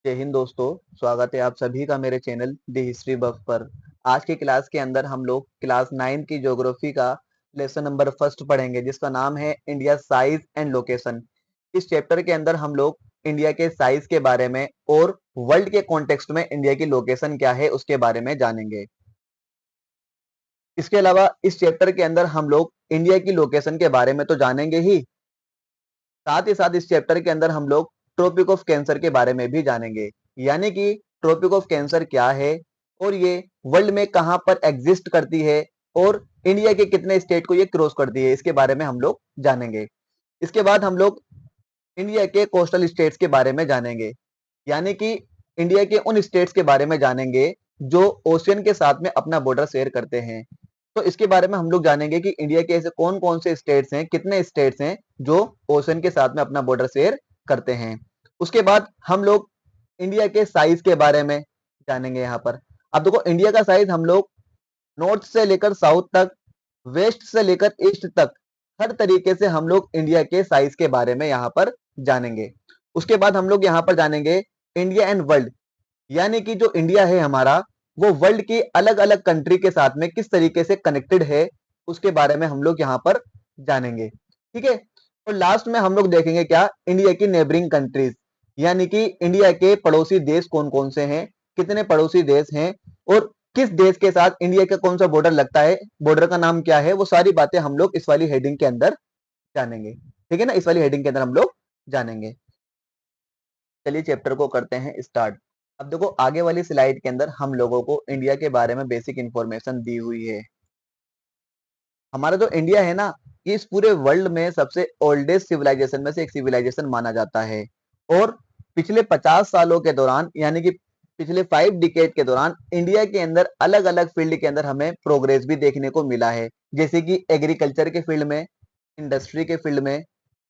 जय हिंद दोस्तों। स्वागत है आप सभी का मेरे चैनल द हिस्ट्री बफ पर। आज की क्लास के अंदर हम लोग क्लास 9 की ज्योग्राफी का लेसन नंबर फर्स्ट पढ़ेंगे, जिसका नाम है इंडिया साइज एंड लोकेशन। इस चैप्टर के अंदर हम लोग इंडिया के साइज के बारे में और वर्ल्ड के कॉन्टेक्स्ट में इंडिया की लोकेशन क्या है उसके बारे में जानेंगे। इसके अलावा इस चैप्टर के अंदर हम लोग इंडिया की लोकेशन के बारे में तो जानेंगे ही, साथ ही साथ इस चैप्टर के अंदर हम लोग ट्रॉपिक ऑफ कैंसर के बारे में भी जानेंगे। यानी कि ट्रॉपिक ऑफ कैंसर क्या है और ये वर्ल्ड में कहां पर एग्जिस्ट करती है और इंडिया के कितने स्टेट को ये क्रॉस करती है, इसके बारे में हम लोग जानेंगे। इसके बाद हम लोग इंडिया के कोस्टल स्टेट्स के बारे में जानेंगे, यानी कि इंडिया के उन स्टेट्स के बारे में जानेंगे जो ओशियन के साथ में अपना बॉर्डर शेयर करते हैं। तो इसके बारे में हम लोग जानेंगे कि इंडिया के ऐसे कौन कौन से स्टेट्स हैं, कितने स्टेट्स हैं जो ओशन के साथ में अपना बॉर्डर शेयर करते हैं। उसके बाद हम लोग इंडिया के साइज के बारे में जानेंगे यहाँ पर। अब देखो, इंडिया का साइज हम लोग नॉर्थ से लेकर साउथ तक, वेस्ट से लेकर ईस्ट तक, हर तरीके से हम लोग इंडिया के साइज के बारे में यहाँ पर जानेंगे। उसके बाद हम लोग यहाँ पर जानेंगे इंडिया एंड वर्ल्ड, यानी कि जो इंडिया है हमारा वो वर्ल्ड की अलग अलग कंट्री के साथ में किस तरीके से कनेक्टेड है, उसके बारे में हम लोग यहाँ पर जानेंगे। ठीक है। और लास्ट में हम लोग देखेंगे क्या, इंडिया की नेबरिंग कंट्रीज, यानी कि इंडिया के पड़ोसी देश कौन कौन से हैं, कितने पड़ोसी देश हैं और किस देश के साथ इंडिया का कौन सा बॉर्डर लगता है, बॉर्डर का नाम क्या है, वो सारी बातें हम लोग इस वाली हेडिंग के अंदर जानेंगे। ठीक है ना, इस वाली हेडिंग के अंदर हम लोग जानेंगे। चलिए चैप्टर को करते हैं स्टार्ट। अब देखो, आगे वाली स्लाइड के अंदर हम लोगों को इंडिया के बारे में बेसिक इंफॉर्मेशन दी हुई है। हमारा जो इंडिया है ना, ये इस पूरे वर्ल्ड में सबसे ओल्डेस्ट सिविलाइजेशन में से एक सिविलाइजेशन माना जाता है। और पिछले 50 सालों के दौरान, यानी कि पिछले 5 डिकेड के दौरान इंडिया के अंदर अलग अलग फील्ड के अंदर हमें प्रोग्रेस भी देखने को मिला है, जैसे कि एग्रीकल्चर के फील्ड में, इंडस्ट्री के फील्ड में,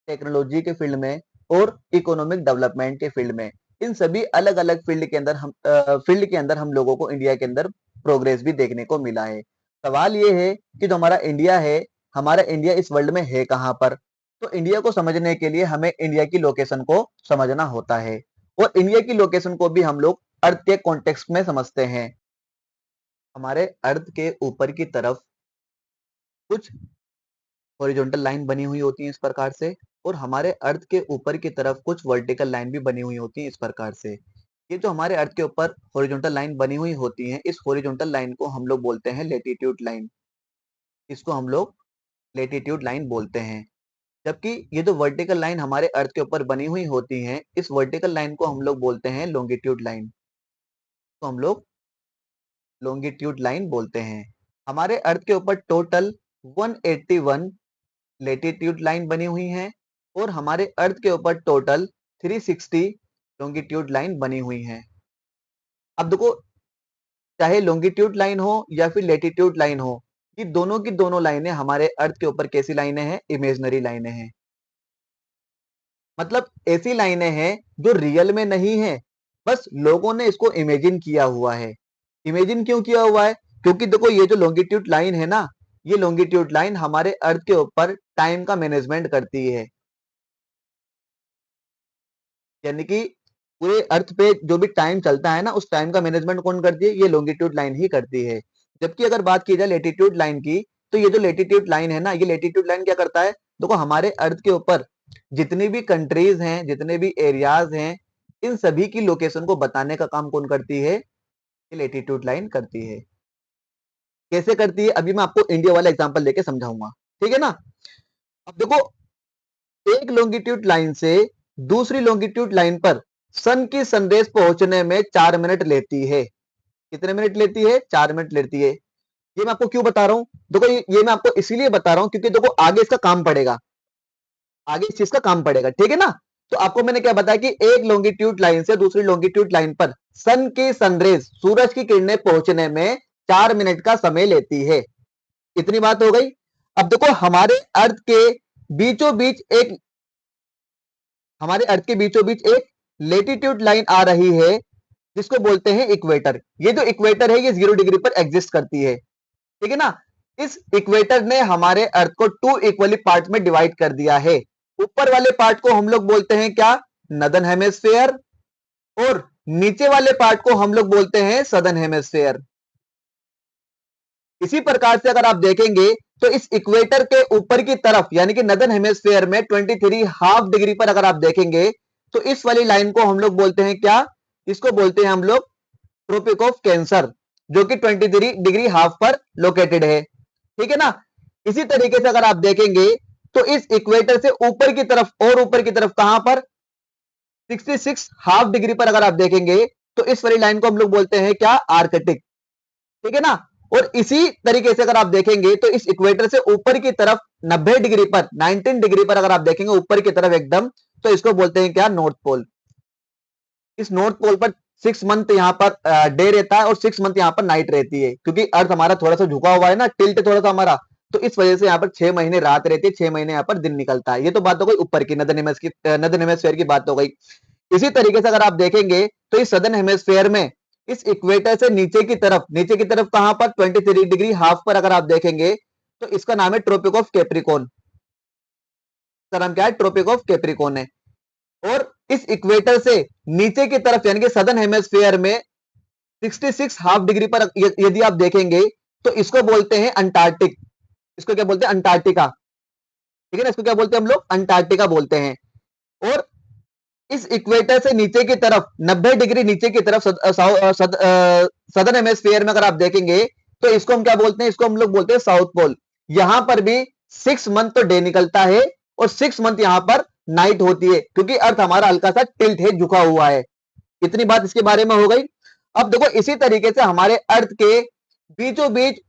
टेक्नोलॉजी के फील्ड में और इकोनॉमिक डेवलपमेंट के फील्ड में। इन सभी अलग अलग फील्ड के अंदर हम लोगों को इंडिया के अंदर प्रोग्रेस भी देखने को मिला है। सवाल ये है कि जो हमारा इंडिया है, हमारा इंडिया इस वर्ल्ड में है कहाँ पर। तो इंडिया को समझने के लिए हमें इंडिया की लोकेशन को समझना होता है, और इंडिया की लोकेशन को भी हम लोग अर्थ के कॉन्टेक्स्ट में समझते हैं। हमारे अर्थ के ऊपर की तरफ कुछ हॉरिजॉन्टल लाइन बनी हुई होती है इस प्रकार से, और हमारे अर्थ के ऊपर की तरफ कुछ वर्टिकल लाइन भी बनी हुई होती है इस प्रकार से। ये जो हमारे अर्थ के ऊपर हॉरिजॉन्टल लाइन बनी हुई होती है, इस हॉरिजॉन्टल लाइन को हम लोग बोलते हैं लेटीट्यूड लाइन। इसको हम लोग लेटीट्यूड लाइन बोलते हैं। जबकि ये जो वर्टिकल लाइन हमारे अर्थ के ऊपर बनी हुई होती है, इस वर्टिकल लाइन को हम लोग बोलते हैं लॉन्गिट्यूड लाइन। तो हम लोग लॉन्गिट्यूड लाइन बोलते हैं। हमारे अर्थ के ऊपर टोटल 181 लेटीट्यूड लाइन बनी हुई है, और हमारे अर्थ के ऊपर टोटल 360 लॉन्गिट्यूड लाइन बनी हुई है। अब देखो, चाहे लॉन्गिट्यूड लाइन हो या फिर लेटीट्यूड लाइन हो, ये दोनों की दोनों लाइनें हमारे अर्थ के ऊपर कैसी लाइनें हैं, इमेजनरी लाइनें हैं। मतलब ऐसी लाइनें हैं जो रियल में नहीं है, बस लोगों ने इसको इमेजिन किया हुआ है। इमेजिन क्यों किया हुआ है? क्योंकि देखो, ये जो लॉन्गिट्यूड लाइन है ना, ये लॉन्गिट्यूड लाइन हमारे अर्थ के ऊपर टाइम का मैनेजमेंट करती है। यानी कि पूरे अर्थ पे जो भी टाइम चलता है ना, उस टाइम का मैनेजमेंट कौन करती है? ये लॉन्गिट्यूड लाइन ही करती है। जबकि अगर बात की जाए लेटीट्यूड लाइन की, तो ये जो लेटीट्यूड लाइन है ना, ये लेटीट्यूड लाइन क्या करता है? देखो, हमारे अर्थ के ऊपर जितनी भी कंट्रीज हैं, जितने भी एरियाज हैं, इन सभी की लोकेशन को बताने का काम कौन करती है? ये लेटीट्यूड लाइन करती है। कैसे करती है, अभी मैं आपको इंडिया वाला एग्जांपल लेके समझाऊंगा। ठीक है ना। अब देखो, एक लॉन्गिट्यूड लाइन से दूसरी लॉन्गिट्यूड लाइन पर सन की सनरेज पहुंचने में 4 मिनट लेती है। कितने मिनट लेती है? 4 मिनट लेती है। ये मैं आपको क्यों बता रहा हूं? देखो, ये मैं आपको इसीलिए बता रहा हूं क्योंकि देखो, आगे इसका काम पड़ेगा, आगे इस चीज का काम पड़ेगा। ठीक है ना। तो आपको मैंने क्या बताया कि एक लॉन्गिट्यूड लाइन से दूसरी लॉन्गिट्यूड लाइन पर सन की सनरेज, सूरज की किरणें पहुंचने में 4 मिनट का समय लेती है। इतनी बात हो गई। अब देखो, बीचों बीच एक हमारे अर्थ के बीचों बीच एक लेटीट्यूड लाइन आ रही है, जिसको बोलते हैं इक्वेटर। ये जो इक्वेटर है, ये 0 डिग्री पर एग्जिस्ट करती है। ठीक है ना। इस इक्वेटर ने हमारे अर्थ को 2 इक्वली पार्ट में डिवाइड कर दिया है। ऊपर वाले पार्ट को हम लोग बोलते हैं क्या? Northern hemisphere. और नीचे वाले पार्ट को हम लोग बोलते हैं सदर्न हेमिस्फेयर। इसी प्रकार से अगर आप देखेंगे तो इस इक्वेटर के ऊपर की तरफ यानी कि नदर्न हेमिस्फेयर में 23 हाफ डिग्री पर अगर आप देखेंगे तो इस वाली लाइन को हम लोग बोलते हैं क्या, इसको बोलते हैं हम लोग ट्रोपिक ऑफ कैंसर, जो कि 23 डिग्री हाफ पर लोकेटेड है। ठीक है ना। इसी तरीके से अगर आप देखेंगे तो इस इक्वेटर से ऊपर की तरफ और ऊपर की तरफ कहां पर 66 हाफ डिग्री पर अगर आप देखेंगे तो इस वाली लाइन को हम लोग बोलते हैं क्या, आर्कटिक। ठीक है ना। और इसी तरीके से अगर आप देखेंगे तो इस इक्वेटर से ऊपर की तरफ 90 डिग्री पर 19 डिग्री पर अगर आप देखेंगे ऊपर की तरफ एकदम, तो इसको बोलते हैं क्या, नॉर्थ पोल। इस नॉर्थ पोल पर 6 मंथ यहाँ पर डे रहता है और 6 मंथ यहाँ पर नाइट रहती है, क्योंकि अर्थ हमारा थोड़ा सा झुका हुआ है ना, टिल्ट थोड़ा सा हमारा, तो इस वजह से यहाँ पर 6 महीने रात रहती है, 6 महीने यहाँ पर दिन निकलता है। ये तो बात हो गई ऊपर की नदर्न हेमिस्फीयर की बात हो गई। इसी तरीके से अगर आप देखेंगे तो इस सदर्न हेमिस्फीयर में इस इक्वेटर से नीचे की तरफ कहां पर 23 डिग्री हाफ पर अगर आप देखेंगे तो इसका नाम है ट्रोपिक ऑफ कैप्रिकॉर्न। इसका नाम क्या है, ट्रोपिक ऑफ कैप्रिकॉर्न है। और इस इक्वेटर से नीचे की तरफ यानी कि सदर्न हेमिस्फीयर में 66 हाफ डिग्री पर यदि आप देखेंगे तो इसको बोलते हैं अंटार्कटिक। इसको क्या बोलते हैं, अंटार्कटिका। ठीक है ना, इसको क्या बोलते हैं हम लोग, अंटार्कटिका बोलते हैं। और इस इक्वेटर से नीचे की तरफ 90 डिग्री नीचे की तरफ सदर्न हेमिस्फीयर में अगर आप देखेंगे तो इसको हम क्या बोलते हैं, इसको हम लोग बोलते हैं साउथ पोल। यहां पर भी 6 मंथ तो डे निकलता है और 6 मंथ यहां पर नाइट होती है, क्योंकि अर्थ हमारा हल्का सा टिल्ट है, झुका हुआ है। इतनी बात इसके बारे में हो गई। अब देखो इसी तरीके से हमारे अर्थ के बीचों बीच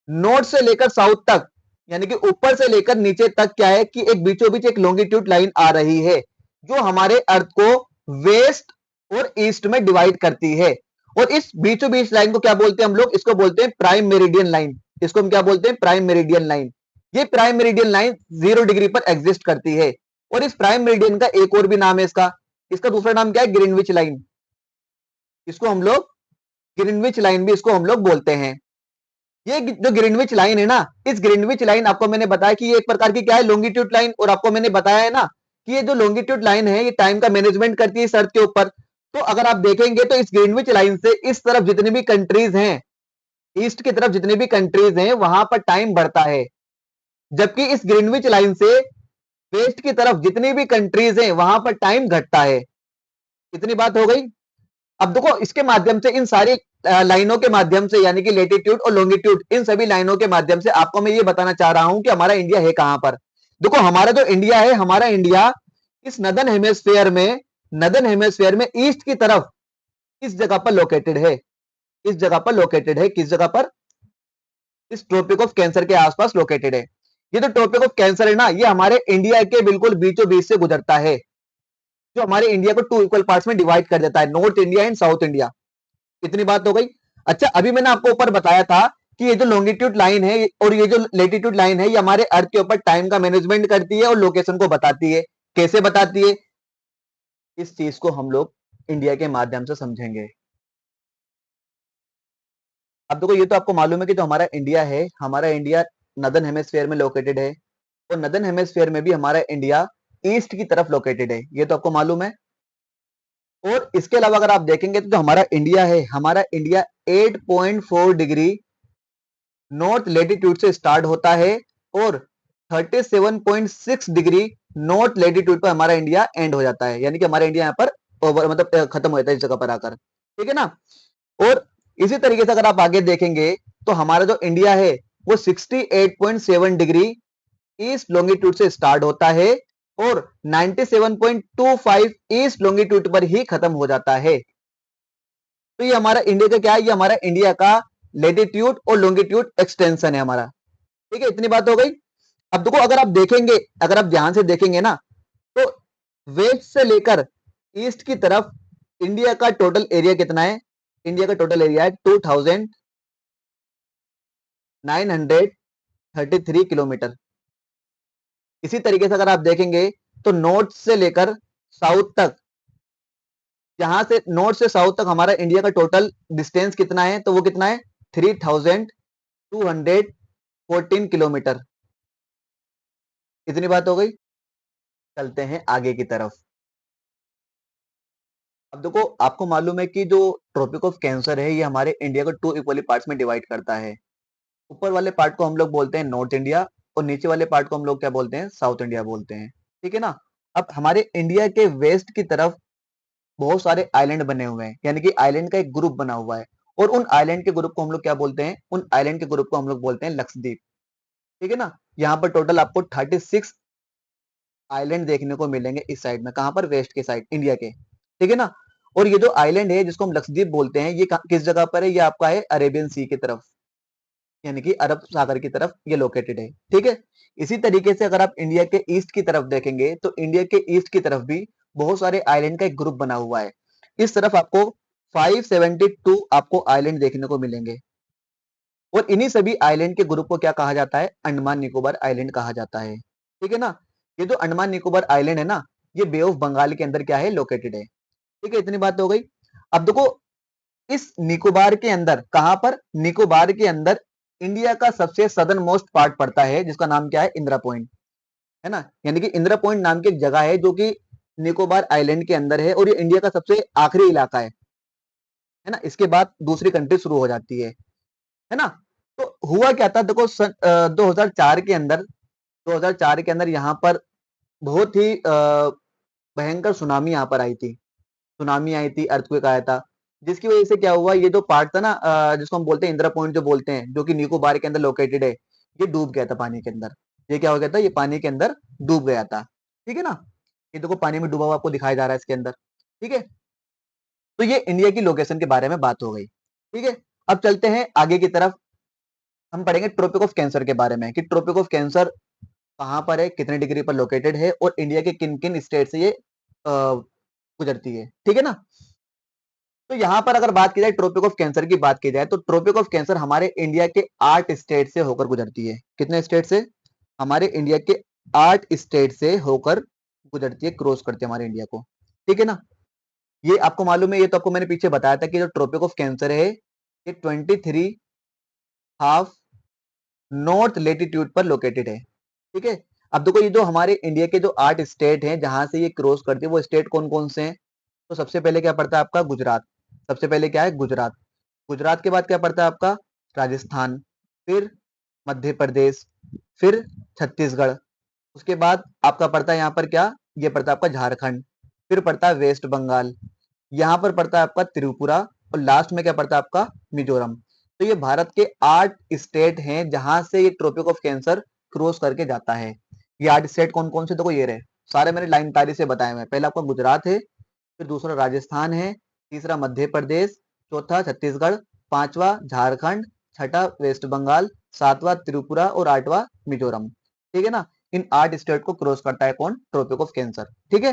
नॉर्थ से लेकर साउथ तक यानी कि ऊपर से लेकर नीचे तक क्या है कि एक बीचों बीच एक लॉन्गिट्यूड लाइन आ रही है, जो हमारे अर्थ को वेस्ट और ईस्ट में डिवाइड करती है। और इस बीचों बीच लाइन को क्या बोलते हैं हम लोग, इसको बोलते हैं प्राइम मेरिडियन लाइन। इसको हम क्या बोलते हैं, प्राइम मेरिडियन लाइन। ये प्राइम मेरिडियन लाइन 0 डिग्री पर एग्जिस्ट करती है। और इस प्राइम मेरिडियन का एक और भी नाम है, इसका इसका दूसरा नाम क्या है, ग्रीनविच लाइन। इसको हम लोग ग्रीनविच लाइन भी इसको हम लोग बोलते हैं। ये जो ग्रीनविच लाइन है ना, इस ग्रीनविच लाइन आपको मैंने बताया कि ये एक प्रकार की क्या है, लॉन्गिट्यूड लाइन। और आपको मैंने बताया है ना कि ये जो लॉन्गिट्यूड लाइन है ये टाइम का मैनेजमेंट करती है इस अर्थ के ऊपर। तो अगर आप देखेंगे तो इस ग्रीनविच लाइन से इस तरफ जितनी भी कंट्रीज हैं, ईस्ट की तरफ जितनी भी कंट्रीज हैं, वहां पर टाइम बढ़ता है। जबकि इस ग्रीनविच लाइन से वेस्ट की तरफ जितनी भी कंट्रीज हैं, वहां पर टाइम घटता है। इतनी बात हो गई। अब देखो इसके माध्यम से, इन सारी लाइनों के माध्यम से यानी कि लेटीट्यूड और लॉन्गिट्यूड, इन सभी लाइनों के माध्यम से आपको मैं ये बताना चाह रहा हूं कि हमारा इंडिया है कहां पर। देखो हमारा जो इंडिया है, हमारा इंडिया इस नदर्न हेमिस्फीयर में ईस्ट की तरफ इस जगह पर लोकेटेड है। इस जगह पर लोकेटेड है, किस जगह पर, इस ट्रॉपिक ऑफ कैंसर के आसपास लोकेटेड है। ये जो ट्रॉपिक ऑफ कैंसर है ना, ये हमारे इंडिया के बिल्कुल बीचों बीच से गुजरता है, जो हमारे इंडिया को 2 इक्वल पार्ट्स में डिवाइड कर देता है, north India and south India. इतनी बात हो गई। अच्छा, अभी मैंने आपको ऊपर बताया था कि ये जो लॉन्गिट्यूड लाइन है और ये जो लेटीट्यूड लाइन है, ये हमारे अर्थ के ऊपर टाइम का मैनेजमेंट करती है और लोकेशन को बताती है। कैसे बताती है, इस चीज को हम लोग इंडिया के माध्यम से समझेंगे। अब देखो ये तो आपको मालूम है कि जो हमारा इंडिया है, हमारा इंडिया नदर्न हेमिस्फीयर में लोकेटेड है और नदर्न हेमिस्फीयर में भी हमारा इंडिया ईस्ट की तरफ लोकेटेड है, ये तो आपको मालूम है। और इसके अलावा अगर आप देखेंगे तो जो हमारा इंडिया है, हमारा इंडिया 8.4 डिग्री नॉर्थ लेटीट्यूड से स्टार्ट होता है और 37.6 डिग्री नॉर्थ लेटीट्यूड पर हमारा इंडिया एंड हो जाता है, यानी कि हमारा इंडिया यहाँ पर ओवर मतलब खत्म हो जाता है इस जगह पर आकर। ठीक है ना। और इसी तरीके से अगर आप आगे देखेंगे तो हमारा जो इंडिया है वो 68.7 डिग्री ईस्ट लॉन्गिट्यूड से स्टार्ट होता है और 97.25 ईस्ट लॉन्गिट्यूड पर ही खत्म हो जाता है। तो ये हमारा इंडिया का क्या है, ये हमारा इंडिया का लेटीट्यूड और लॉन्गिट्यूड एक्सटेंशन है हमारा। ठीक है, इतनी बात हो गई। अब देखो अगर आप देखेंगे, अगर आप ध्यान से देखेंगे ना, तो वेस्ट से लेकर ईस्ट की तरफ इंडिया का टोटल एरिया कितना है, इंडिया का टोटल एरिया है 2933 किलोमीटर। इसी तरीके से अगर आप देखेंगे तो नॉर्थ से लेकर साउथ तक, यहां से नॉर्थ से साउथ तक हमारा इंडिया का टोटल डिस्टेंस कितना है, तो वो कितना है 3214 किलोमीटर। इतनी बात हो गई। चलते हैं आगे की तरफ। अब देखो, आपको मालूम है कि जो ट्रॉपिक ऑफ कैंसर है ये हमारे इंडिया को 2 इक्वली पार्ट्स में डिवाइड करता है। ऊपर वाले पार्ट को हम लोग बोलते हैं नॉर्थ इंडिया और नीचे वाले पार्ट को हम लोग क्या बोलते हैं, साउथ इंडिया बोलते हैं। ठीक है ना। अब हमारे इंडिया के वेस्ट की तरफ बहुत सारे आइलैंड बने हुए हैं, यानी कि आइलैंड का एक ग्रुप बना हुआ है, और उन आइलैंड के ग्रुप को हम लोग क्या बोलते हैं, उन आइलैंड के ग्रुप को हम लोग बोलते हैं लक्षद्वीप। ठीक है ना। यहाँ पर टोटल आपको 36 आइलैंड देखने को मिलेंगे इस साइड में, कहां पर, वेस्ट के साइड, इंडिया के। ठीक है ना। और ये जो आइलैंड है जिसको हम लक्षद्वीप बोलते हैं, ये किस जगह पर है, ये आपका है अरेबियन सी की तरफ, यानी कि अरब सागर की तरफ ये लोकेटेड है। ठीक है। इसी तरीके से अगर आप इंडिया के ईस्ट की तरफ देखेंगे तो इंडिया के ईस्ट की तरफ भी बहुत सारे आइलैंड का एक ग्रुप बना हुआ है। इस तरफ आपको 572 आपको आइलैंड देखने को मिलेंगे, और इन्हीं सभी आइलैंड के ग्रुप को क्या कहा जाता है, अंडमान निकोबार आइलैंड कहा जाता है। ठीक है ना। ये जो अंडमान निकोबार आइलैंड है ना, ये बे ऑफ बंगाल के अंदर क्या है, लोकेटेड है। ठीक है, इतनी बात हो गई। अब देखो, इस निकोबार के अंदर, कहां पर, निकोबार के अंदर इंडिया का सबसे सदर्न मोस्ट पार्ट पड़ता है, जिसका नाम क्या है, इंदिरा पॉइंट, है ना। यानी कि इंदिरा पॉइंट नाम की एक जगह है जो कि निकोबार आइलैंड के अंदर है, और ये इंडिया का सबसे आखिरी इलाका है ना। इसके बाद दूसरी कंट्री शुरू हो जाती है ना। तो हुआ क्या था, देखो 2004 के अंदर, 2004 के अंदर यहाँ पर बहुत ही भयंकर सुनामी यहाँ पर आई थी, सुनामी आई थी, अर्थक्वेक आया था, जिसकी वजह से क्या हुआ, ये जो पार्ट था ना, जिसको हम बोलते हैं इंदिरा पॉइंट जो बोलते हैं, जो कि निकोबार के अंदर लोकेटेड है, ये डूब गया था पानी के अंदर। ये क्या हो गया था, ये पानी के अंदर डूब गया था। ठीक है ना। ये देखो पानी में डूबा हुआ आपको दिखाई जा रहा है इसके अंदर। ठीक है। तो ये इंडिया की लोकेशन के बारे में बात हो गई। ठीक है। अब चलते हैं आगे की तरफ, हम पढ़ेंगे ट्रॉपिक ऑफ कैंसर के बारे में, कि ट्रॉपिक ऑफ कैंसर कहाँ पर है, कितने डिग्री पर लोकेटेड है, और इंडिया के किन किन स्टेट से ये गुजरती है। ठीक है ना। तो यहाँ पर अगर बात की जाए, ट्रॉपिक ऑफ कैंसर की बात की जाए, तो ट्रॉपिक ऑफ कैंसर हमारे इंडिया के 8 स्टेट से होकर गुजरती है। कितने स्टेट से, हमारे इंडिया के 8 स्टेट से होकर गुजरती है, क्रॉस करती है हमारे इंडिया को। ठीक है ना। ये आपको मालूम है, ये तो आपको मैंने पीछे बताया था कि जो ट्रॉपिक ऑफ कैंसर है ये 23.5 नॉर्थ लेटीट्यूड पर लोकेटेड है। ठीक है। अब देखो, ये जो हमारे इंडिया के जो 8 स्टेट हैं जहां से ये क्रॉस करती है, वो स्टेट कौन कौन से हैं, तो सबसे पहले क्या पड़ता है आपका, गुजरात। सबसे पहले क्या है, गुजरात। गुजरात के बाद क्या पड़ता है आपका, राजस्थान, फिर मध्य प्रदेश, फिर छत्तीसगढ़, उसके बाद आपका पड़ता है यहाँ पर क्या, ये पड़ता है आपका झारखंड, फिर पड़ता है वेस्ट बंगाल, यहाँ पर पड़ता है आपका त्रिपुरा, और लास्ट में क्या पड़ता है आपका, मिजोरम। तो ये भारत के 8 स्टेट हैं जहां से ये ट्रॉपिक ऑफ कैंसर क्रॉस करके जाता है। ये 8 स्टेट कौन कौन से, देखो ये रहे, सारे मैंने लाइन तारी से बताए हुए हैं। पहला आपका गुजरात है, फिर दूसरा राजस्थान है, तीसरा मध्य प्रदेश, चौथा छत्तीसगढ़, पांचवा झारखंड, छठा वेस्ट बंगाल, सातवां त्रिपुरा, और आठवां मिजोरम। ठीक है ना। इन 8 स्टेट को क्रॉस करता है कौन, ट्रॉपिक ऑफ कैंसर। ठीक है।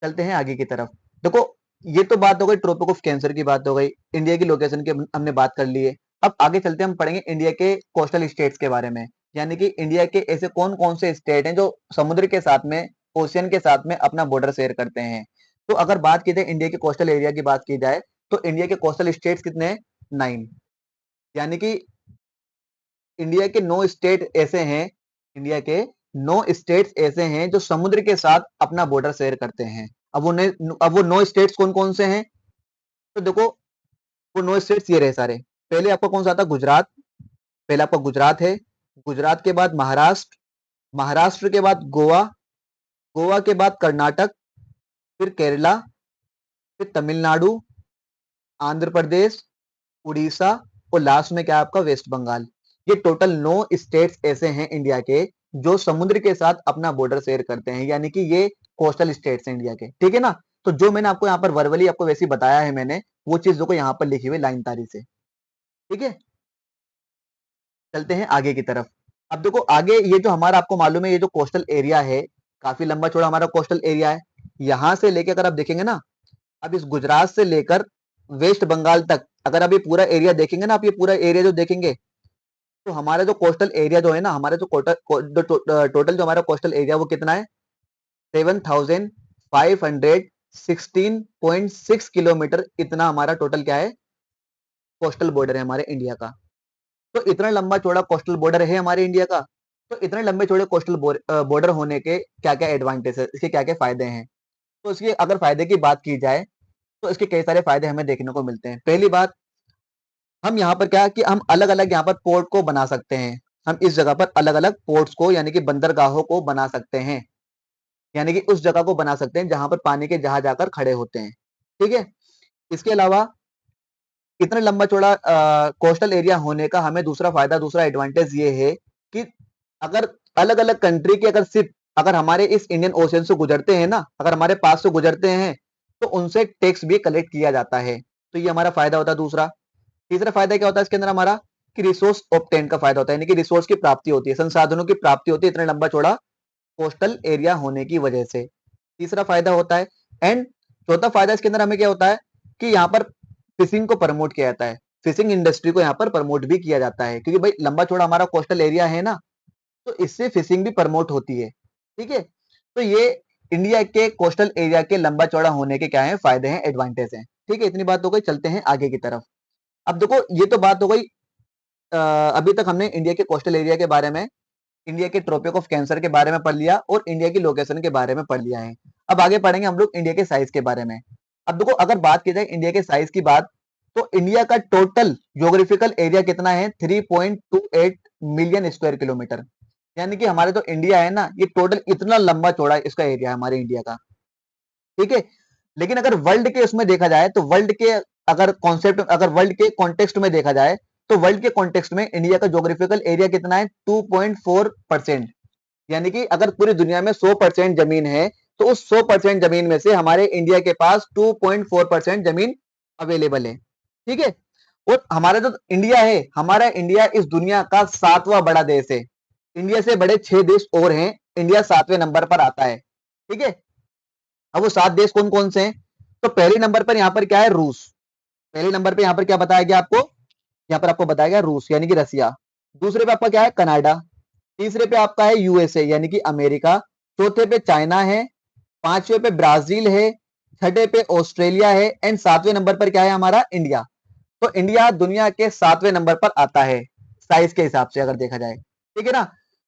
चलते हैं आगे की तरफ। देखो, ये तो बात हो गई ट्रॉपिक ऑफ कैंसर की, बात हो गई इंडिया की लोकेशन की, हमने बात कर ली है। अब आगे चलते हैं, हम पढ़ेंगे इंडिया के कोस्टल स्टेट्स के बारे में, यानी कि इंडिया के ऐसे कौन कौन से स्टेट हैं जो समुद्र के साथ में, ओशियन के साथ में अपना बॉर्डर शेयर करते हैं। तो अगर बात की जाए इंडिया के कोस्टल एरिया की बात की जाए, तो इंडिया के कोस्टल स्टेट्स कितने हैं, 9। यानी कि इंडिया के 9 स्टेट ऐसे हैं, इंडिया के 9 स्टेट्स ऐसे हैं जो समुद्र के साथ अपना बॉर्डर शेयर करते हैं। अब वो 9 स्टेट्स कौन कौन से हैं, तो देखो, वो 9 स्टेट्स ये रहे सारे। पहले आपका कौन सा था, गुजरात। पहले आपका गुजरात है, गुजरात के बाद महाराष्ट्र, महाराष्ट्र के बाद गोवा, गोवा के बाद कर्नाटक, फिर केरला, फिर तमिलनाडु, आंध्र प्रदेश, उड़ीसा, और लास्ट में क्या है आपका, वेस्ट बंगाल। ये टोटल 9 स्टेट्स ऐसे हैं इंडिया के जो समुद्र के साथ अपना बॉर्डर शेयर करते हैं, यानी कि ये कोस्टल स्टेट्स हैं इंडिया के। ठीक है ना। तो जो मैंने आपको यहाँ पर वर्बली आपको वैसे ही बताया है मैंने, वो चीज देखो यहाँ पर लिखी हुई लाइन तारी से। ठीक है। चलते हैं आगे की तरफ। अब देखो आगे, ये जो हमारा आपको मालूम है, ये जो कोस्टल एरिया है, काफी लंबा चौड़ा हमारा कोस्टल एरिया है। यहां से लेके अगर आप देखेंगे ना, अब इस गुजरात से लेकर वेस्ट बंगाल तक, अगर आप ये पूरा एरिया देखेंगे ना, आप ये पूरा एरिया जो देखेंगे, तो हमारा जो कोस्टल एरिया जो है ना, हमारा जो टोटल जो हमारा कोस्टल एरिया वो कितना है, 7,516.6 किलोमीटर, इतना हमारा टोटल क्या है, कोस्टल बॉर्डर है हमारे इंडिया का। तो इतना लंबा चौड़ा कोस्टल बॉर्डर है हमारे इंडिया का। तो इतने लंबे चौड़े कोस्टल बॉर्डर होने के क्या क्या एडवांटेज है, इसके क्या क्या फायदे हैं। तो इसके अगर फायदे की बात की जाए, तो इसके कई सारे फायदे हमें देखने को मिलते हैं। पहली बात, हम यहाँ पर क्या है कि हम अलग अलग यहाँ पर पोर्ट को बना सकते हैं। हम इस जगह पर अलग अलग पोर्ट्स को यानी कि बंदरगाहों को बना सकते हैं, यानी कि उस जगह को बना सकते हैं जहां पर पानी के जहाज आकर खड़े होते हैं। ठीक है। इसके अलावा इतना लंबा चौड़ा कोस्टल एरिया होने का हमें दूसरा फायदा, दूसरा एडवांटेज ये है कि अगर अलग अलग कंट्री के अगर शिप अगर हमारे इस इंडियन ओशन से गुजरते हैं ना, अगर हमारे पास से गुजरते हैं, तो उनसे टैक्स भी कलेक्ट किया जाता है। तो ये हमारा फायदा होता है दूसरा। तीसरा फायदा क्या होता है इसके अंदर हमारा, कि रिसोर्स ऑब्टेन का फायदा होता है, यानी कि रिसोर्स की प्राप्ति होती है, संसाधनों की प्राप्ति होती है इतना लंबा चौड़ा कोस्टल एरिया होने की वजह से। तीसरा फायदा होता है। एंड चौथा फायदा इसके अंदर हमें क्या होता है कि यहाँ पर फिशिंग को प्रमोट किया जाता है, फिशिंग इंडस्ट्री को यहाँ पर प्रमोट भी किया जाता है, क्योंकि भाई लंबा चौड़ा हमारा कोस्टल एरिया है ना, तो इससे फिशिंग भी प्रमोट होती है। ठीक है। तो ये इंडिया के कोस्टल एरिया के लंबा चौड़ा होने के क्या है, फायदे हैं, एडवांटेज हैं। ठीक है, इतनी बात हो गई, चलते हैं आगे की तरफ। अब देखो, ये तो बात हो गई, अभी तक हमने इंडिया के कोस्टल एरिया के बारे में, इंडिया के ट्रॉपिक ऑफ कैंसर के बारे में पढ़ लिया और इंडिया की लोकेशन के बारे में पढ़ लिया है। अब आगे पढ़ेंगे हम लोग इंडिया के साइज के बारे में। अब देखो, अगर बात की जाए इंडिया के साइज की बात, तो इंडिया का टोटल ज्योग्राफिकल एरिया कितना है, 3.28 मिलियन स्क्वायर किलोमीटर। यानी कि हमारे जो इंडिया है ना, ये टोटल इतना लंबा चौड़ा इसका एरिया है हमारे इंडिया का। ठीक है। लेकिन अगर वर्ल्ड के उसमें देखा जाए, तो वर्ल्ड के अगर कॉन्सेप्ट, अगर वर्ल्ड के कॉन्टेक्स्ट में देखा जाए, तो वर्ल्ड के कॉन्टेक्स्ट में इंडिया का ज्योग्राफिकल एरिया कितना है, 2.4%। यानी कि अगर पूरी दुनिया में 100% जमीन है, तो उस 100% जमीन में से हमारे इंडिया के पास 2.4% जमीन अवेलेबल है। ठीक है। और हमारा जो इंडिया है, हमारा इंडिया इस दुनिया का 7वां बड़ा देश है। इंडिया से बड़े 6 देश और हैं, इंडिया 7वें नंबर पर आता है। ठीक है। अब वो 7 देश कौन कौन से हैं, तो पहले नंबर पर यहाँ पर क्या है, रूस। पहले नंबर पे यहाँ पर क्या बताया गया आपको, यहाँ पर आपको बताया गया रूस यानी कि रसिया। दूसरे पे आपका क्या है, कनाडा। तीसरे पे आपका है यूएसए यानी कि अमेरिका। चौथे पे चाइना है। पांचवे पे ब्राजील है। छठे पे ऑस्ट्रेलिया है। एंड 7वें नंबर पर क्या है, हमारा इंडिया। तो इंडिया दुनिया के 7वें नंबर पर आता है साइज के हिसाब से अगर देखा जाए। ठीक है ना।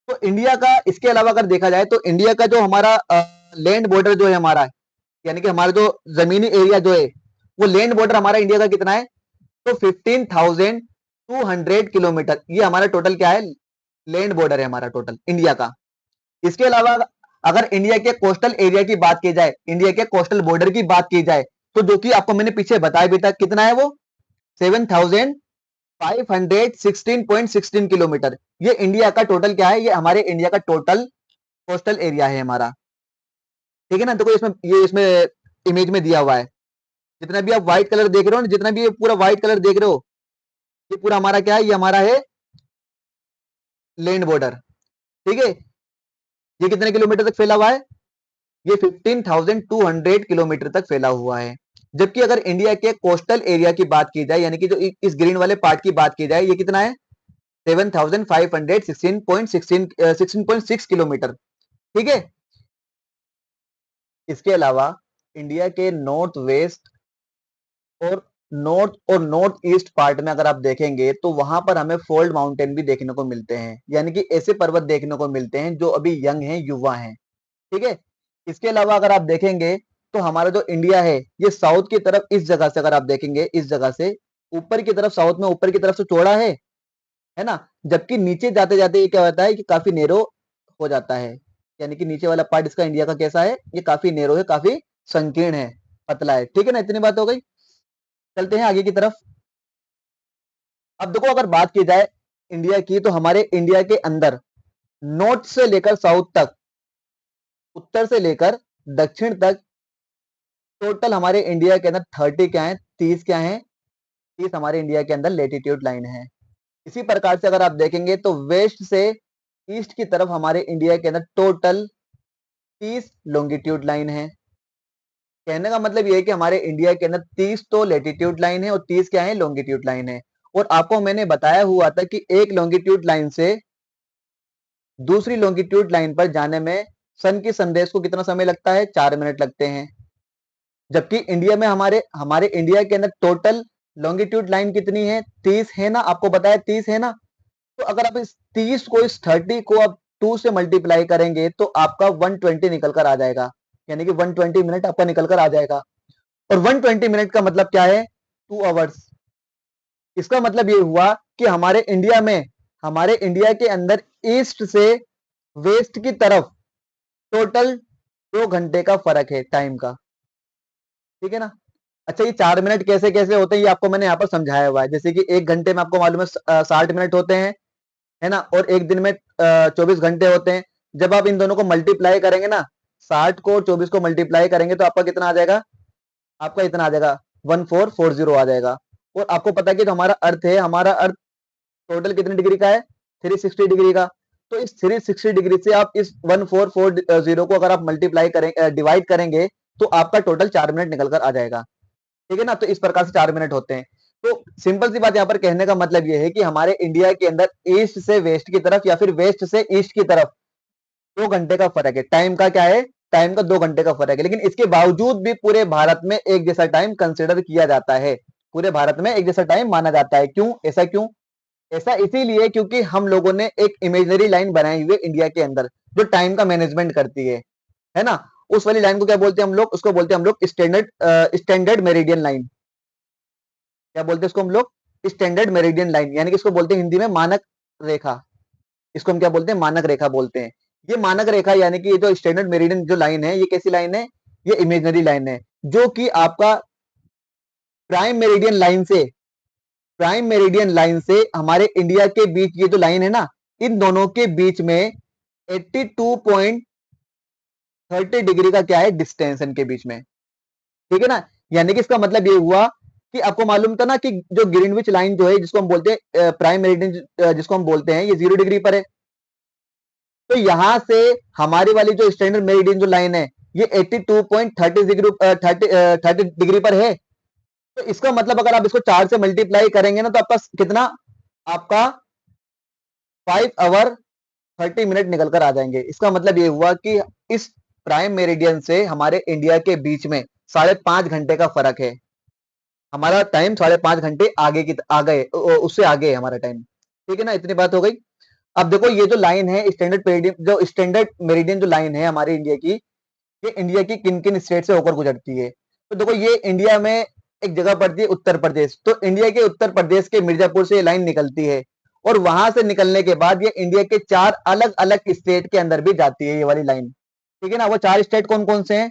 तो इंडिया का, इसके अलावा अगर देखा जाए, तो इंडिया का जो हमारा लैंड बॉर्डर जो है हमारा, यानी कि हमारा जो जमीनी एरिया जो है, वो लैंड बॉर्डर हमारा इंडिया का कितना है, तो 15,200 किलोमीटर, ये हमारा टोटल क्या है, लैंड बॉर्डर है हमारा टोटल इंडिया का। इसके अलावा अगर इंडिया के कोस्टल एरिया की बात की जाए, इंडिया के कोस्टल बॉर्डर की बात की जाए, तो जो कि आपको मैंने पीछे बताया भी था, कितना है वो, 7,516.16 किलोमीटर। ये इंडिया का टोटल क्या है, ये हमारे इंडिया का टोटल कोस्टल एरिया है हमारा। ठीक है ना। देखो इसमें, ये इसमें इमेज में दिया हुआ है, जितना भी आप व्हाइट कलर देख रहे हो ना, जितना भी ये पूरा व्हाइट कलर देख रहे हो, ये पूरा हमारा क्या है, ये हमारा है लैंड बॉर्डर। ठीक है। ये कितने किलोमीटर तक फैला हुआ है, ये 15,200 किलोमीटर तक फैला हुआ है। जबकि अगर इंडिया के कोस्टल एरिया की बात की जाए, यानी कि जो इस ग्रीन वाले पार्ट की बात की जाए, ये कितना है, 7,516.16 किलोमीटर। ठीक है। इसके अलावा इंडिया के नॉर्थ वेस्ट और नॉर्थ ईस्ट पार्ट में अगर आप देखेंगे, तो वहां पर हमें फोल्ड माउंटेन भी देखने को मिलते हैं, यानी कि ऐसे पर्वत देखने को मिलते हैं जो अभी यंग हैं, युवा हैं। ठीक है। इसके अलावा अगर आप देखेंगे, तो हमारा जो इंडिया है, ये साउथ की तरफ, इस जगह से अगर आप देखेंगे, इस जगह से ऊपर की तरफ, साउथ में ऊपर की तरफ से चौड़ा है ना। जबकि नीचे जाते जाते ये क्या होता है कि काफी नेरो हो जाता है, यानी कि नीचे वाला पार्ट इसका इंडिया का कैसा है, ये काफी नेरो है, काफी संकीर्ण है, पतला है। ठीक है ना, इतनी बात हो गई, चलते हैं आगे की तरफ। अब देखो, अगर बात की जाए इंडिया की, तो हमारे इंडिया के अंदर नॉर्थ से लेकर साउथ तक, उत्तर से लेकर दक्षिण तक, टोटल हमारे इंडिया के अंदर 30 क्या है, 30 क्या है, 30 हमारे इंडिया के अंदर लेटीट्यूड लाइन है। इसी प्रकार से अगर आप देखेंगे, तो वेस्ट से ईस्ट की तरफ हमारे इंडिया के अंदर टोटल 30 लॉन्गिट्यूड लाइन है। कहने का मतलब ये है कि हमारे इंडिया के अंदर 30 तो लेटीट्यूड लाइन है और 30 क्या है, लॉन्गिट्यूड लाइन है। और आपको मैंने बताया हुआ था कि एक लॉन्गिट्यूड लाइन से दूसरी लॉन्गिट्यूड लाइन पर जाने में सन की संदेश को कितना समय लगता है, 4 मिनट लगते हैं। जबकि इंडिया में, हमारे हमारे इंडिया के अंदर टोटल लॉन्गिट्यूड लाइन कितनी है, 30 है ना, आपको बताया 30 है ना। तो अगर आप इस 30 को, इस 30 को आप 2 से मल्टीप्लाई करेंगे, तो आपका 120 निकल कर आ जाएगा, यानी कि 120 मिनट आपका निकल कर आ जाएगा। और 120 मिनट का मतलब क्या है, 2 आवर्स। इसका मतलब ये हुआ कि हमारे इंडिया के अंदर ईस्ट से वेस्ट की तरफ टोटल 2 घंटे का फर्क है टाइम का, ठीक है ना। अच्छा, ये 4 मिनट कैसे कैसे होते हैं ये आपको मैंने यहाँ पर समझाया हुआ है। जैसे कि 1 घंटे में आपको मालूम है 60 मिनट होते हैं, है ना, और एक दिन में 24 घंटे होते हैं। जब आप इन दोनों को मल्टीप्लाई करेंगे ना, 60 को और 24 को मल्टीप्लाई करेंगे तो आपका कितना आ जाएगा, आपका इतना आ जाएगा 1440 आ जाएगा। और आपको पता है कि जो हमारा अर्थ है, हमारा अर्थ टोटल कितने डिग्री का है, 360 डिग्री का। तो इस 360 डिग्री से आप इस 1440 को अगर आप मल्टीप्लाई करेंगे, डिवाइड करेंगे, तो आपका टोटल 4 मिनट निकल कर आ जाएगा, ठीक है ना। तो इस प्रकार से 4 मिनट होते हैं। तो सिंपल सी बात यहाँ पर कहने का मतलब ये है कि हमारे इंडिया के अंदर ईस्ट से वेस्ट की तरफ या फिर वेस्ट से ईस्ट की तरफ 2 घंटे का फर्क है। टाइम का क्या है, टाइम का 2 घंटे का फर्क है। लेकिन इसके बावजूद भी पूरे भारत में एक जैसा टाइम कंसिडर किया जाता है, पूरे भारत में एक जैसा टाइम माना जाता है। क्यों, ऐसा क्यों? ऐसा इसीलिए क्योंकि हम लोगों ने एक इमेजिनरी लाइन बनाई हुई है इंडिया के अंदर, जो टाइम का मैनेजमेंट करती है ना। उस वाली लाइन को क्या बोलते हैं हम लोग, उसको बोलते हैं हम लोग स्टैंडर्ड मेरिडियन लाइन। क्या बोलते हैं इसको हम लोग, स्टैंडर्ड मेरिडियन लाइन, यानी कि इसको बोलते हैं हिंदी में मानक रेखा। इसको हम क्या बोलते हैं, मानक रेखा बोलते हैं। ये मानक रेखा यानी कि ये जो स्टैंडर्ड मेरिडियन जो लाइन है, ये कैसी लाइन है, ये इमेजिनरी लाइन है, जो कि आपका प्राइम मेरिडियन लाइन से प्राइम मेरिडियन लाइन से हमारे इंडिया के बीच ये जो लाइन है ना, इन दोनों के बीच में 82.30 डिग्री का क्या है, डिस्टेंस इनके बीच में, ठीक है ना। यानी कि इसका मतलब ये हुआ कि आपको मालूम था ना कि जो ग्रीनविच लाइन जो है, जिसको हम बोलते हैं प्राइम मेरिडियन, जिसको हम बोलते हैं, ये 0 डिग्री पर है। तो यहां से हमारी वाली जो स्टैंडर्ड मेरिडियन जो लाइन है, ये 82.30 डिग्री पर है। तो इसका मतलब अगर आप इसको 4 से मल्टीप्लाई करेंगे ना, तो आपका कितना, आपका 5 आवर 30 मिनट निकल कर आ जाएंगे। इसका मतलब ये हुआ कि इस प्राइम मेरिडियन से हमारे इंडिया के बीच में 5.5 घंटे का फर्क है। हमारा टाइम 5.5 घंटे आगे की आ गए, उससे आगे है हमारा टाइम, ठीक है ना। इतनी बात हो गई। अब देखो ये जो लाइन है स्टैंडर्ड मेरिडियन, जो स्टैंडर्ड मेरिडियन जो लाइन है हमारे इंडिया की, ये इंडिया की किन किन स्टेट से होकर गुजरती है। तो देखो ये इंडिया में एक जगह पड़ती है उत्तर प्रदेश। तो इंडिया के उत्तर प्रदेश के मिर्जापुर से ये लाइन निकलती है, और वहां से निकलने के बाद ये इंडिया के 4 अलग अलग स्टेट के अंदर भी जाती है ये वाली लाइन, ठीक है ना। वो 4 स्टेट कौन कौन से हैं,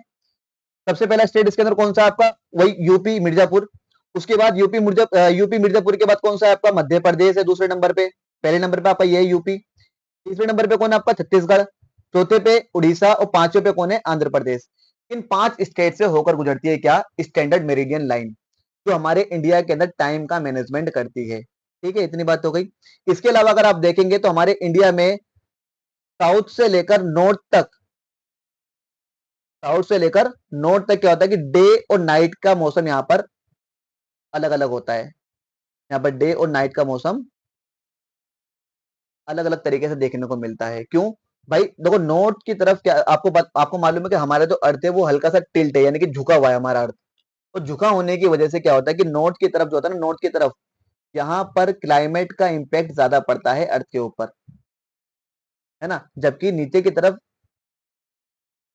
सबसे पहला स्टेट इसके अंदर कौन सा है आपका, वही यूपी मिर्जापुर। उसके बाद यूपी मिर्जापुर के बाद कौन सा है आपका, मध्य प्रदेश है दूसरे नंबर पे। पहले नंबर पे आपका ये है यूपी। तीसरे नंबर पे कौन है आपका, छत्तीसगढ़। चौथे पे उड़ीसा, और पांचवें पे कौन है, आंध्र प्रदेश। इन 5 स्टेट से होकर गुजरती है क्या, स्टैंडर्ड मेरिडियन लाइन, जो हमारे इंडिया के अंदर टाइम का मैनेजमेंट करती है, ठीक है। इतनी बात हो गई। इसके अलावा अगर आप देखेंगे तो हमारे इंडिया में साउथ से लेकर नॉर्थ तक, साउथ से लेकर नॉर्थ तक क्या होता है कि डे और नाइट का मौसम यहाँ पर अलग अलग होता है। यहाँ पर डे और नाइट का मौसम अलग अलग तरीके से देखने को मिलता है। क्यों भाई, देखो नॉर्थ की तरफ क्या, आपको मालूम है कि हमारा जो अर्थ है वो हल्का सा टिल्ट है, यानी कि झुका हुआ है हमारा अर्थ। तो झुका होने की वजह से क्या होता है कि नॉर्थ की तरफ जो होता है ना, नॉर्थ की तरफ यहाँ पर क्लाइमेट का इम्पैक्ट ज्यादा पड़ता है अर्थ के ऊपर, है ना, जबकि नीचे की तरफ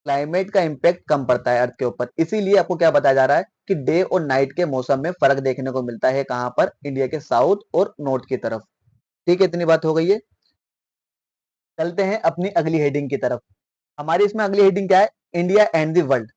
क्लाइमेट का इम्पैक्ट कम पड़ता है अर्थ के ऊपर। इसीलिए आपको क्या बताया जा रहा है कि डे और नाइट के मौसम में फर्क देखने को मिलता है, कहां पर, इंडिया के साउथ और नॉर्थ की तरफ, ठीक है। इतनी बात हो गई है। चलते हैं अपनी अगली हेडिंग की तरफ। हमारी इसमें अगली हेडिंग क्या है, इंडिया एंड द वर्ल्ड।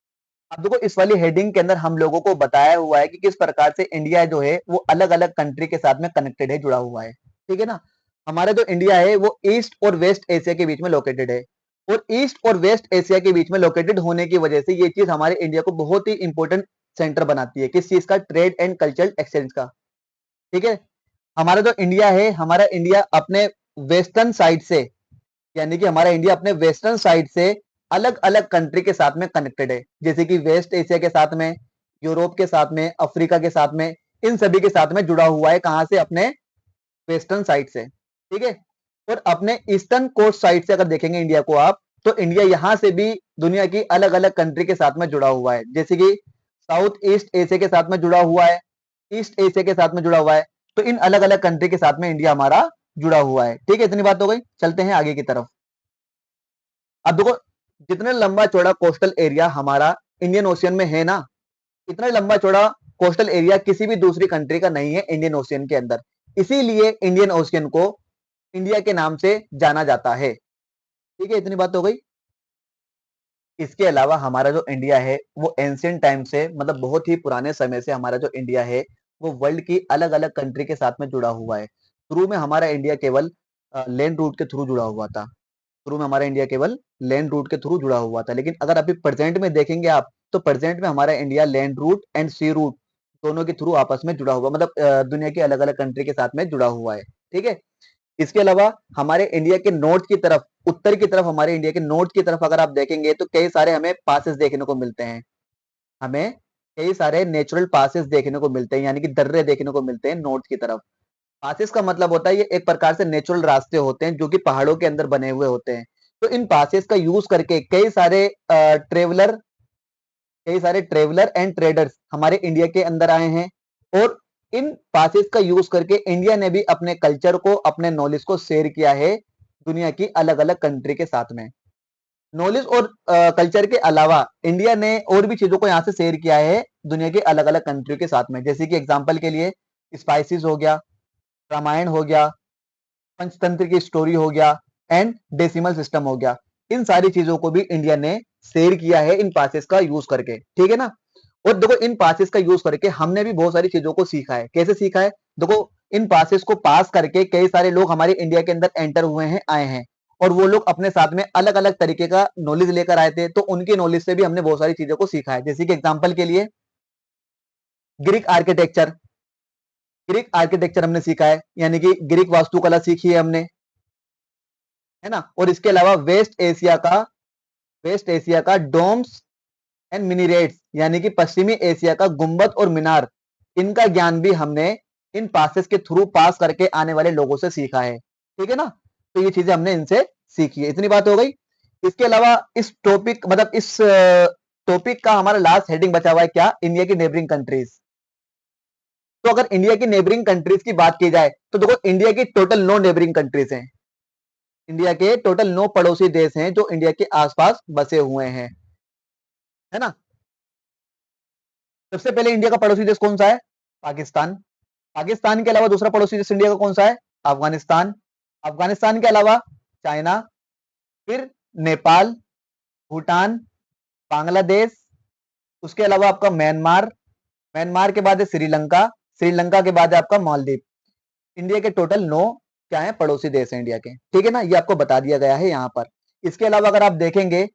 अब देखो इस वाली हेडिंग के अंदर हम लोगों को बताया हुआ है कि किस प्रकार से इंडिया जो है वो अलग अलग कंट्री के साथ में कनेक्टेड है, जुड़ा हुआ है, ठीक है ना। हमारा जो इंडिया है वो ईस्ट और वेस्ट एशिया के बीच में लोकेटेड है, और ईस्ट और वेस्ट एशिया के बीच में लोकेटेड होने की वजह से ये चीज हमारे इंडिया को बहुत ही इंपॉर्टेंट सेंटर बनाती है। किस चीज का, ट्रेड एंड कल्चरल एक्सचेंज का, ठीक है। हमारा जो इंडिया है, हमारा इंडिया अपने वेस्टर्न साइड से, यानी कि हमारा इंडिया अपने वेस्टर्न साइड से अलग अलग कंट्री के साथ में कनेक्टेड है। जैसे कि वेस्ट एशिया के साथ में, यूरोप के साथ में, अफ्रीका के साथ में, इन सभी के साथ में जुड़ा हुआ है। कहां से, अपने वेस्टर्न साइड से, ठीक है। और अपने ईस्टर्न कोस्ट साइड से अगर देखेंगे इंडिया को आप, तो इंडिया यहां से भी दुनिया की अलग अलग कंट्री के साथ में जुड़ा हुआ है। जैसे कि साउथ ईस्ट एशिया के साथ में जुड़ा हुआ है, ईस्ट एशिया के साथ में जुड़ा हुआ है। तो इन अलग अलग कंट्री के साथ में इंडिया हमारा जुड़ा हुआ है, ठीक है। इतनी बात हो गई। चलते हैं आगे की तरफ। अब देखो जितना लंबा चौड़ा कोस्टल एरिया हमारा इंडियन ओशियन में है ना, इतना लंबा चौड़ा कोस्टल एरिया किसी भी दूसरी कंट्री का नहीं है इंडियन ओशियन के अंदर, इसीलिए इंडियन ओशियन को इंडिया के नाम से जाना जाता है। ठीक है, इतनी बात हो गई। इसके अलावा हमारा जो इंडिया है वो एंशियंट टाइम से, मतलब बहुत ही पुराने समय से हमारा जो इंडिया है वो वर्ल्ड की अलग अलग कंट्री के साथ में जुड़ा हुआ है। शुरू में हमारा इंडिया केवल लैंड रूट के थ्रू जुड़ा हुआ था। शुरू में हमारा इंडिया केवल लैंड रूट के थ्रू जुड़ा हुआ था, लेकिन अगर अभी प्रेजेंट में देखेंगे आप, तो प्रेजेंट में हमारा India land route and sea route दोनों के थ्रू आपस में जुड़ा हुआ, मतलब दुनिया की अलग अलग कंट्री के साथ में जुड़ा हुआ है। ठीक है, इसके अलावा हमारे इंडिया के नॉर्थ की तरफ, उत्तर की तरफ, हमारे इंडिया के नॉर्थ की तरफ अगर आप देखेंगे तो कई सारे हमें पासेस देखने को मिलते हैं। हमें कई सारे नेचुरल पासेस देखने को मिलते हैं, यानी कि दर्रे देखने को मिलते हैं नॉर्थ की तरफ। पासेस का मतलब होता है ये एक प्रकार से नेचुरल रास्ते होते हैं जो कि पहाड़ों के अंदर बने हुए होते हैं। तो इन पासेस का यूज करके ट्रेवलर कई सारे ट्रेवलर एंड ट्रेडर्स हमारे इंडिया के अंदर आए हैं, और इन पासेस का यूज करके इंडिया ने भी अपने कल्चर को, अपने नॉलेज को शेयर किया है दुनिया की अलग अलग कंट्री के साथ में। नॉलेज और कल्चर के अलावा इंडिया ने और भी चीजों को यहाँ से शेयर किया है दुनिया के अलग अलग कंट्री के साथ में, जैसे कि एग्जाम्पल के लिए स्पाइसिस हो गया, रामायण हो गया, पंचतंत्र की स्टोरी हो गया, एंड डेसिमल सिस्टम हो गया। इन सारी चीजों को भी इंडिया ने शेयर किया है इन पासेस का यूज करके। ठीक है ना। और देखो इन पासेस का यूज करके हमने भी बहुत सारी चीजों को सीखा है। कैसे सीखा है? देखो, इन पासेस को पास करके कई सारे लोग हमारे इंडिया के अंदर एंटर हुए हैं, आए हैं, और वो लोग अपने साथ में अलग अलग तरीके का नॉलेज लेकर आए थे, तो उनकी नॉलेज से भी हमने बहुत सारी चीजों को सीखा है। जैसे कि एग्जाम्पल के लिए ग्रीक आर्किटेक्चर, ग्रीक आर्किटेक्चर हमने सीखा है, यानी कि ग्रीक वास्तुकला सीखी है हमने, है ना। और इसके अलावा वेस्ट एशिया का डोम्स एंड मिनीरेट्स, यानी कि पश्चिमी एशिया का गुंबद और मीनार, इनका ज्ञान भी हमने इन पासेस के थ्रू पास करके आने वाले लोगों से सीखा है। ठीक है ना। तो ये चीजें हमने इनसे सीखी है। इतनी बात हो गई। इसके अलावा इस टॉपिक, मतलब इस टॉपिक का हमारा लास्ट हेडिंग बचा हुआ है क्या? इंडिया की नेबरिंग कंट्रीज। तो अगर इंडिया की नेबरिंग कंट्रीज की बात की जाए तो देखो, इंडिया की टोटल 9 नेबरिंग कंट्रीज हैं। इंडिया के टोटल 9 पड़ोसी देश हैं जो इंडिया के आसपास बसे हुए हैं, है ना। सबसे पहले इंडिया का पड़ोसी देश कौन सा है? पाकिस्तान। पाकिस्तान के अलावा दूसरा पड़ोसी देश इंडिया का कौन सा है? अफगानिस्तान। अफगानिस्तान के अलावा चाइना, फिर नेपाल, भूटान, बांग्लादेश, उसके अलावा आपका म्यांमार, म्यांमार के बाद है श्रीलंका, श्रीलंका के बाद है आपका मालदीव। इंडिया के टोटल 9 क्या है? पड़ोसी देश हैं इंडिया के। ठीक है ना, ये आपको बता दिया गया है यहाँ पर। इसके अलावा अगर आप देखेंगे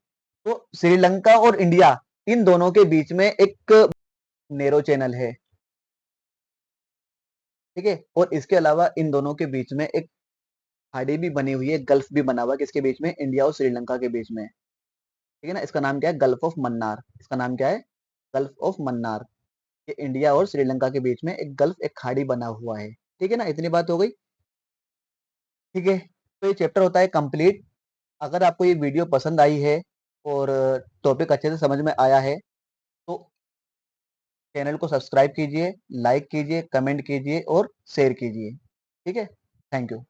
तो श्रीलंका और इंडिया, इन दोनों के बीच में एक नेरो चैनल है। ठीक है, और इसके अलावा इन दोनों के बीच में एक खाड़ी भी बनी हुई है, गल्फ भी बना हुआ है, किसके बीच में? इंडिया और श्रीलंका के बीच में। ठीक है ना, इसका नाम क्या है? Gulf of Mannar. इसका नाम क्या है? Gulf of Mannar. ये इंडिया और श्रीलंका के बीच में एक गल्फ, एक खाड़ी बना हुआ है। ठीक है ना, इतनी बात हो गई। ठीक है, तो ये चैप्टर होता है कंप्लीट। अगर आपको ये वीडियो पसंद आई है और टॉपिक अच्छे से समझ में आया है तो चैनल को सब्सक्राइब कीजिए, लाइक कीजिए, कमेंट कीजिए और शेयर कीजिए। ठीक है, थैंक यू।